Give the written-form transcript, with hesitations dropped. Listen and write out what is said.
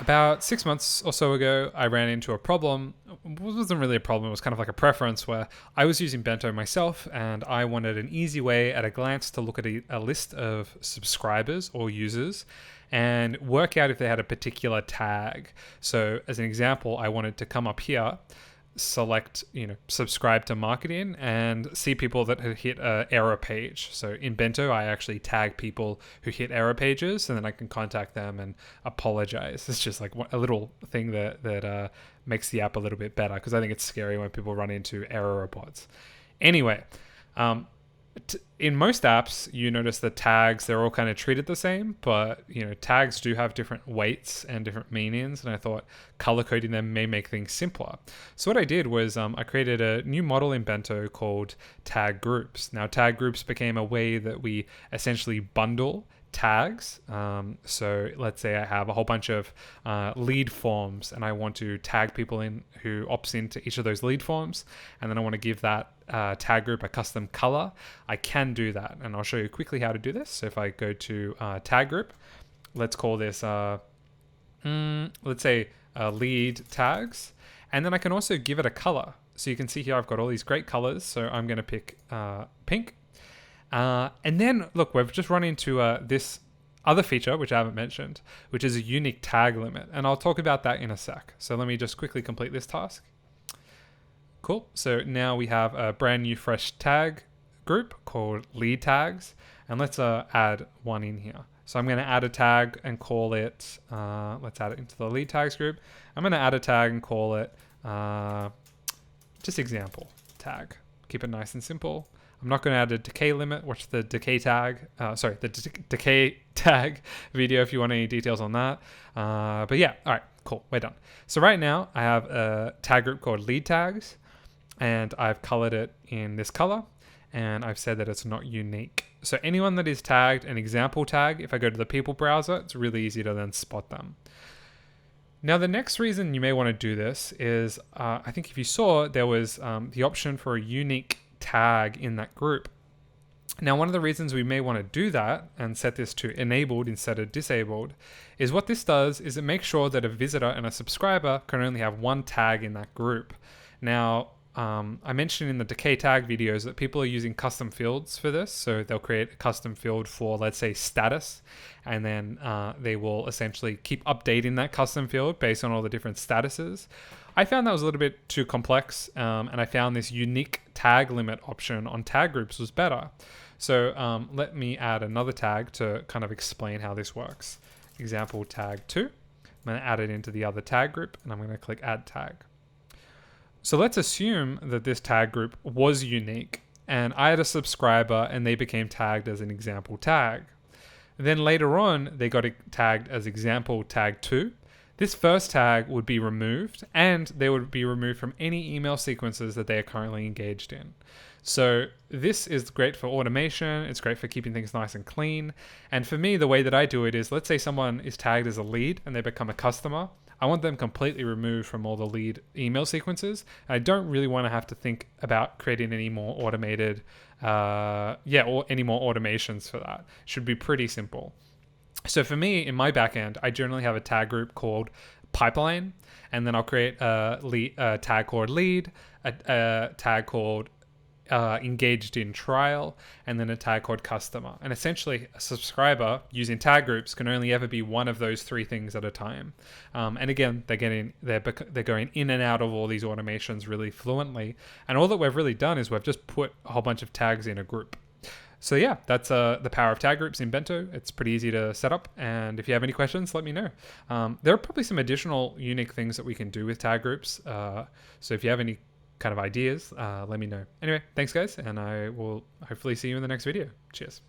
About 6 months or so ago, I ran into a problem. It wasn't really a problem, it was kind of like a preference where I was using Bento myself and I wanted an easy way at a glance to look at a list of subscribers or users and work out if they had a particular tag. So as an example, I wanted to come up here, select, subscribe to marketing and see people that had hit a error page. So in Bento, I actually tag people who hit error pages and then I can contact them and apologize. It's just like a little thing that makes the app a little bit better because I think it's scary when people run into error reports. Anyway, in most apps, you notice the tags, they're all kind of treated the same, but tags do have different weights and different meanings, and I thought color coding them may make things simpler. So what I did was I created a new model in Bento called tag groups. Now tag groups became a way that we essentially bundle tags. So let's say I have a whole bunch of lead forms and I want to tag people in who opts into each of those lead forms, and then I want to give that tag group a custom color. I can do that, and I'll show you quickly how to do this. So if I go to tag group, let's call this let's say lead tags, and then I can also give it a color. So you can see here I've got all these great colors, so I'm going to pick pink. And then look, we've just run into this other feature, which I haven't mentioned, which is a unique tag limit. And I'll talk about that in a sec. So let me just quickly complete this task. Cool. So now we have a brand new fresh tag group called lead tags. And let's add one in here. So I'm going to add a tag and call it, let's add it into the lead tags group. I'm going to add a tag and call it just example tag. Keep it nice and simple. I'm not going to add a decay limit. Watch the decay tag, decay tag video if you want any details on that. But yeah, all right, cool, we're done. So right now I have a tag group called lead tags, and I've colored it in this color, and I've said that it's not unique. So anyone that is tagged an example tag, if I go to the people browser, it's really easy to then spot them. Now, the next reason you may want to do this is, I think if you saw, there was the option for a unique tag in that group. Now, one of the reasons we may want to do that and set this to enabled instead of disabled is what this does is it makes sure that a visitor and a subscriber can only have one tag in that group. Now, I mentioned in the decay tag videos that people are using custom fields for this. So they'll create a custom field for, let's say, status, and then they will essentially keep updating that custom field based on all the different statuses. I found that was a little bit too complex, and I found this unique tag limit option on tag groups was better. So let me add another tag to kind of explain how this works. Example tag 2. I'm going to add it into the other tag group, and I'm going to click add tag. So let's assume that this tag group was unique, and I had a subscriber and they became tagged as an example tag. Then later on, they got tagged as example tag 2. This first tag would be removed, and they would be removed from any email sequences that they are currently engaged in. So this is great for automation. It's great for keeping things nice and clean. And for me, the way that I do it is, let's say someone is tagged as a lead and they become a customer. I want them completely removed from all the lead email sequences. I don't really want to have to think about creating any more automated, or any more automations for that. Should be pretty simple. So for me, in my backend, I generally have a tag group called pipeline, and then I'll create a tag called lead, a tag called engaged in trial, and then a tag called customer. And essentially, a subscriber using tag groups can only ever be one of those three things at a time. And again, they're going in and out of all these automations really fluently. And all that we've really done is we've just put a whole bunch of tags in a group. So yeah, that's the power of tag groups in Bento. It's pretty easy to set up, and if you have any questions, let me know. There are probably some additional unique things that we can do with tag groups. So if you have any kind of ideas, let me know. Anyway, thanks guys, and I will hopefully see you in the next video. Cheers.